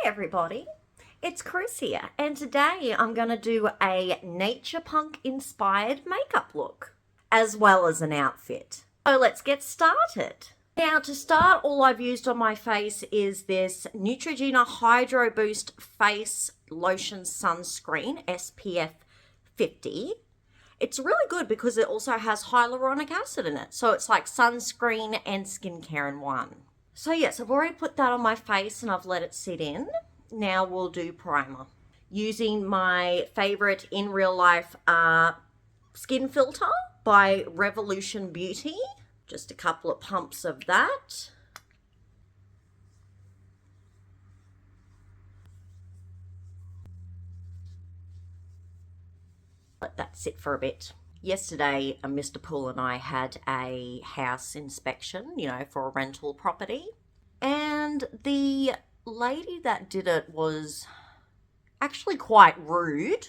everybody, it's Chris here, and today I'm going to do a nature punk inspired makeup look, as well as an outfit. So let's get started. Now to start, all I've used on my face is this Neutrogena Hydro Boost Face Lotion Sunscreen, SPF 50. It's really good because it also has hyaluronic acid in it, so it's like sunscreen and skincare in one. So yes, I've already put that on my face and I've let it sit in. Now we'll do primer. Using my favorite in real life skin filter by Revolution Beauty. Just a couple of pumps of that. Let that sit for a bit. Yesterday, Mr. Poole and I had a house inspection, for a rental property. And the lady that did it was actually quite rude.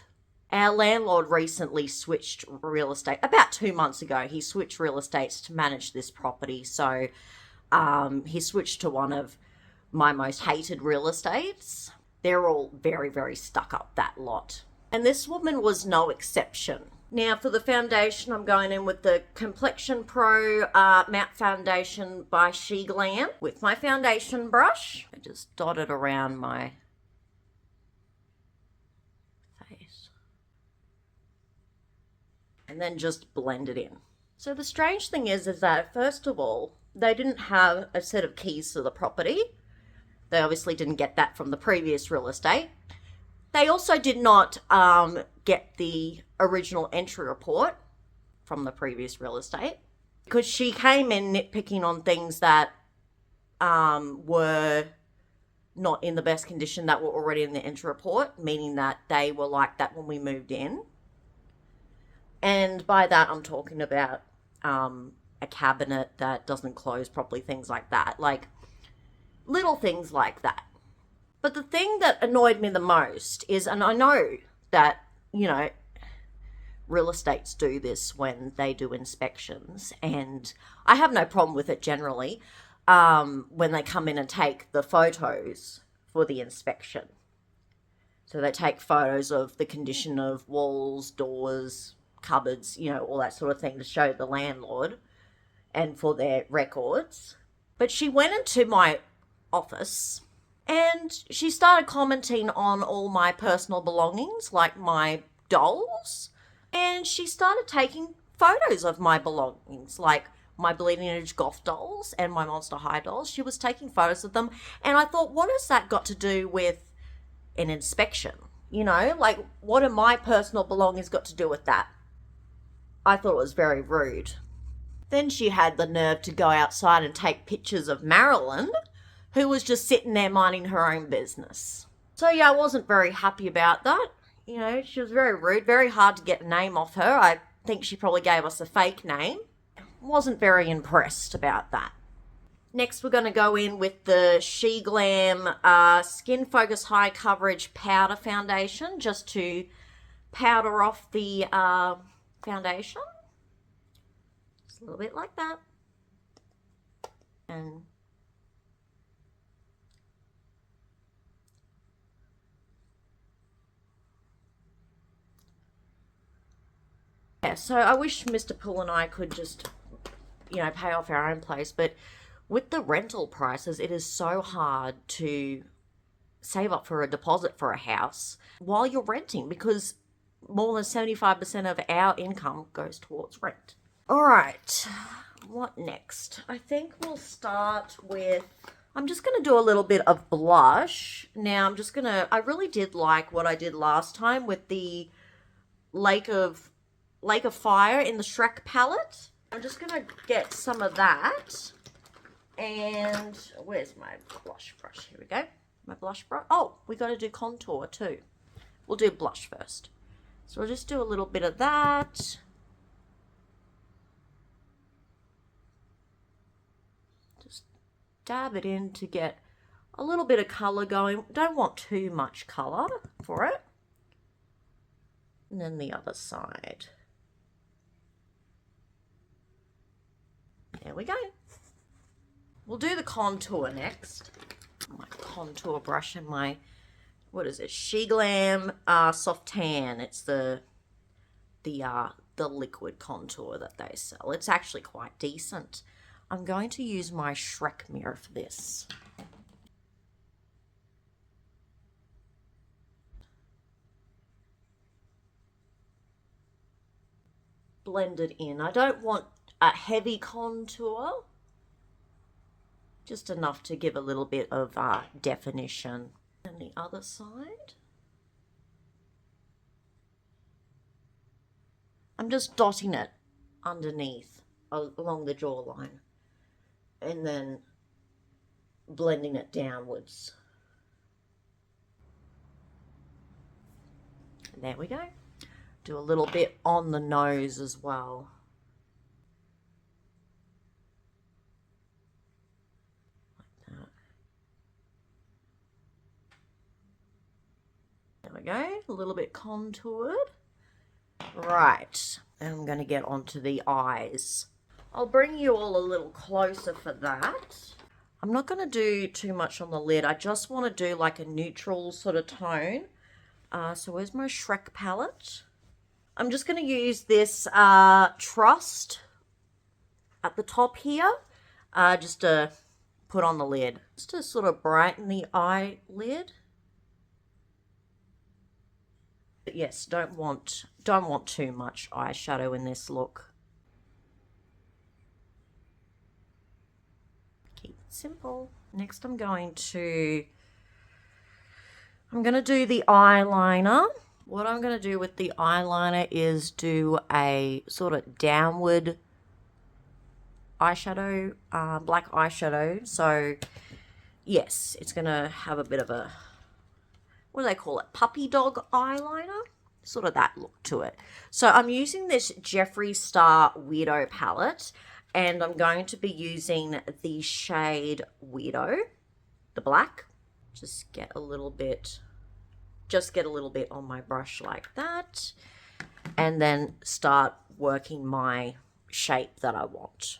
Our landlord recently switched real estate. About 2 months ago, he switched real estates to manage this property. So he switched to one of my most hated real estates. They're all very, very stuck up, that lot. And this woman was no exception. Now for the foundation, I'm going in with the Complexion Pro Matte Foundation by GRWM with my foundation brush. I just dot it around my face. And then just blend it in. So the strange thing is that first of all, they didn't have a set of keys to the property. They obviously didn't get that from the previous real estate. They also did not get the original entry report from the previous real estate because she came in nitpicking on things that were not in the best condition that were already in the entry report, meaning that they were like that when we moved in. And by that, I'm talking about a cabinet that doesn't close properly, things like that, like little things like that. But the thing that annoyed me the most is, and I know that, real estates do this when they do inspections, and I have no problem with it generally, when they come in and take the photos for the inspection. So they take photos of the condition of walls, doors, cupboards, all that sort of thing to show the landlord and for their records. But she went into my office and she started commenting on all my personal belongings, like my dolls. And she started taking photos of my belongings, like my Bleeding Edge Goth dolls and my Monster High dolls. She was taking photos of them. And I thought, what has that got to do with an inspection? Like, what have my personal belongings got to do with that? I thought it was very rude. Then she had the nerve to go outside and take pictures of Marilyn, who was just sitting there minding her own business. So yeah, I wasn't very happy about that. She was very rude, very hard to get a name off her. I think she probably gave us a fake name. Wasn't very impressed about that. Next, we're going to go in with the GRWM Skin Focus High Coverage Powder Foundation, just to powder off the foundation. Just a little bit like that. And yeah, so I wish Mr. Poole and I could just, pay off our own place. But with the rental prices, it is so hard to save up for a deposit for a house while you're renting because more than 75% of our income goes towards rent. All right, what next? I think we'll start with, I'm just going to do a little bit of blush. Now I really did like what I did last time with the Lake of Fire in the Shrek palette. I'm just going to get some of that. And where's my blush brush? Here we go. My blush brush. Oh, we got to do contour too. We'll do blush first. So we'll just do a little bit of that. Just dab it in to get a little bit of color going. Don't want too much color for it. And then the other side. There we go. We'll do the contour next. My contour brush and my, what is it, She Glam Soft Tan. It's the liquid contour that they sell. It's actually quite decent. I'm going to use my Shrek mirror for this. Blend it in. I don't want a heavy contour, just enough to give a little bit of definition. And the other side. I'm just dotting it underneath along the jawline and then blending it downwards. And there we go. Do a little bit on the nose as well. Like that. There we go. A little bit contoured. Right. And I'm going to get onto the eyes. I'll bring you all a little closer for that. I'm not going to do too much on the lid. I just want to do like a neutral sort of tone. So where's my Shrek palette? I'm just going to use this Trust at the top here, just to put on the lid, just to sort of brighten the eyelid. But yes, don't want too much eyeshadow in this look. Keep it simple. Next, I'm going to do the eyeliner. What I'm going to do with the eyeliner is do a sort of downward eyeshadow, black eyeshadow. So yes, it's going to have a bit of a, what do they call it? Puppy dog eyeliner? Sort of that look to it. So I'm using this Jeffree Star Weirdo palette, and I'm going to be using the shade Weirdo, the black. Just get a little bit on my brush like that, and then start working my shape that I want.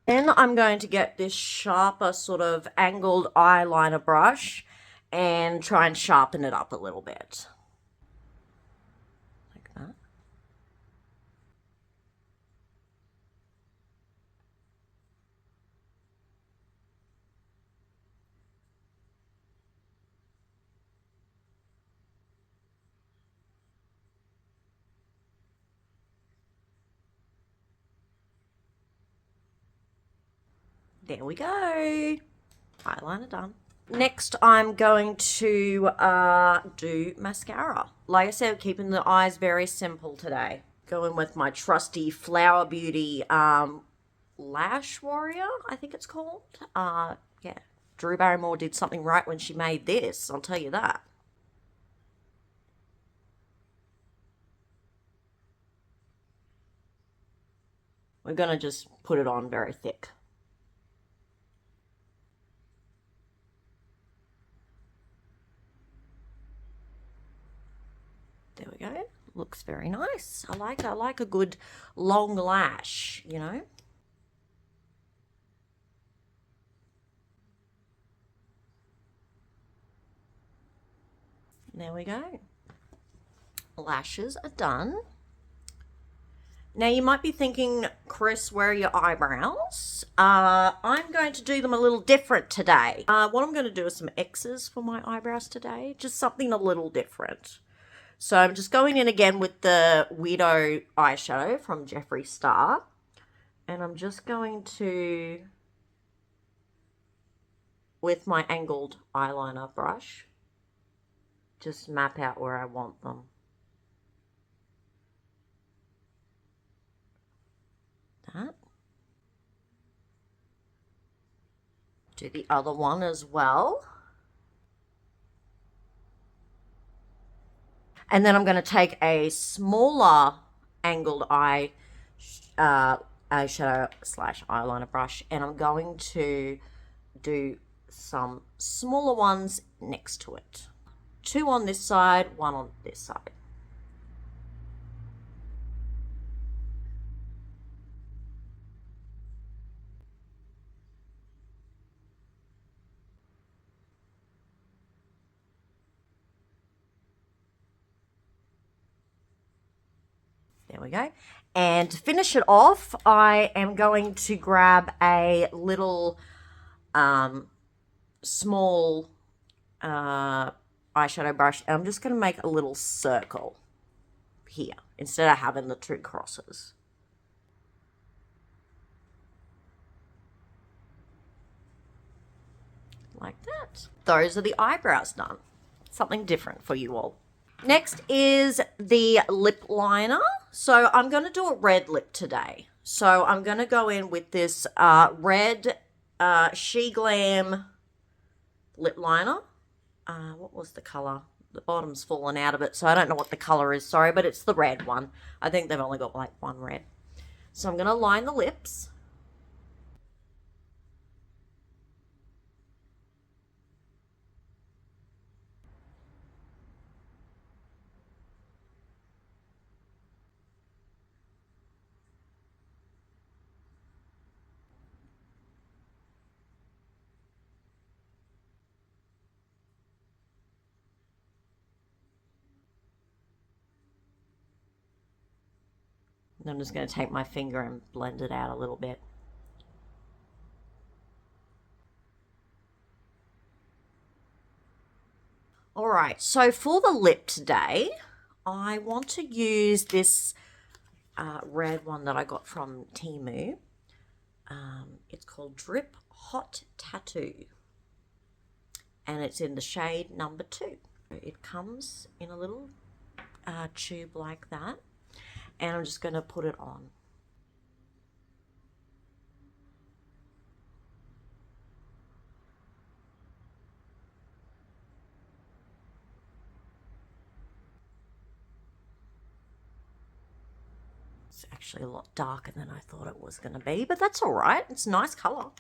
Then I'm going to get this sharper sort of angled eyeliner brush and try and sharpen it up a little bit. Like that. There we go. Eyeliner done. Next, I'm going to do mascara. Like I said, keeping the eyes very simple today. Going with my trusty Flower Beauty Lash Warrior, I think it's called. Yeah, Drew Barrymore did something right when she made this, I'll tell you that. We're going to just put it on very thick. There we go. Looks very nice. I like it. I like a good long lash, you know. There we go. Lashes are done. Now you might be thinking, Chris, where are your eyebrows? I'm going to do them a little different today. What I'm going to do is some X's for my eyebrows today. Just something a little different. So I'm just going in again with the Weirdo eyeshadow from Jeffree Star. And I'm just going to, with my angled eyeliner brush, just map out where I want them. That. Do the other one as well. And then I'm going to take a smaller angled eyeshadow slash eyeliner brush, and I'm going to do some smaller ones next to it. 2 on this side, 1 on this side. There we go. And to finish it off, I am going to grab a little small eyeshadow brush, and I'm just going to make a little circle here instead of having the 2 crosses. Like that. Those are the eyebrows done. Something different for you all. Next is the lip liner. So I'm going to do a red lip today. So I'm going to go in with this red She Glam lip liner. What was the colour? The bottom's fallen out of it, so I don't know what the colour is. Sorry, but it's the red one. I think they've only got like 1 red. So I'm going to line the lips. And I'm just going to take my finger and blend it out a little bit. Alright, so for the lip today, I want to use this red one that I got from Temu. It's called Drip Hot Tattoo. And it's in the shade number 2. It comes in a little tube like that. And I'm just going to put it on. It's actually a lot darker than I thought it was going to be, but that's all right. It's a nice color.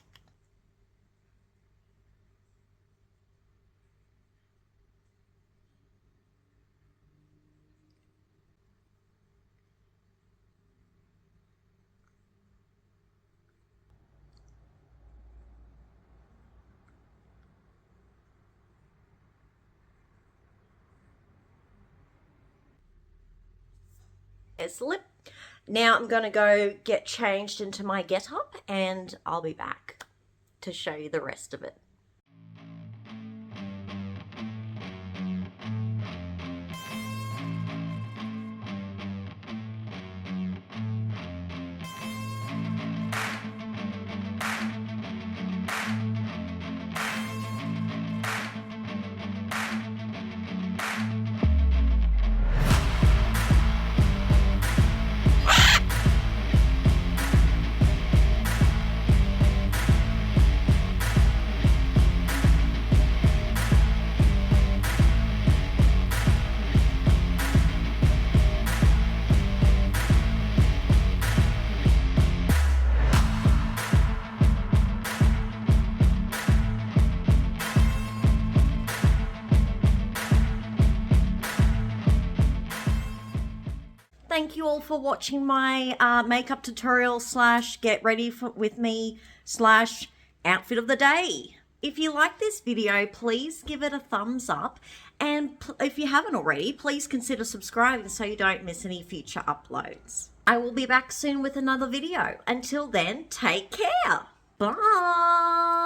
It's the lip. Now I'm going to go get changed into my get-up, and I'll be back to show you the rest of it. Thank you all for watching my makeup tutorial slash get ready with me slash outfit of the day. If you like this video, please give it a thumbs up. And if you haven't already, please consider subscribing so you don't miss any future uploads. I will be back soon with another video. Until then, take care. Bye.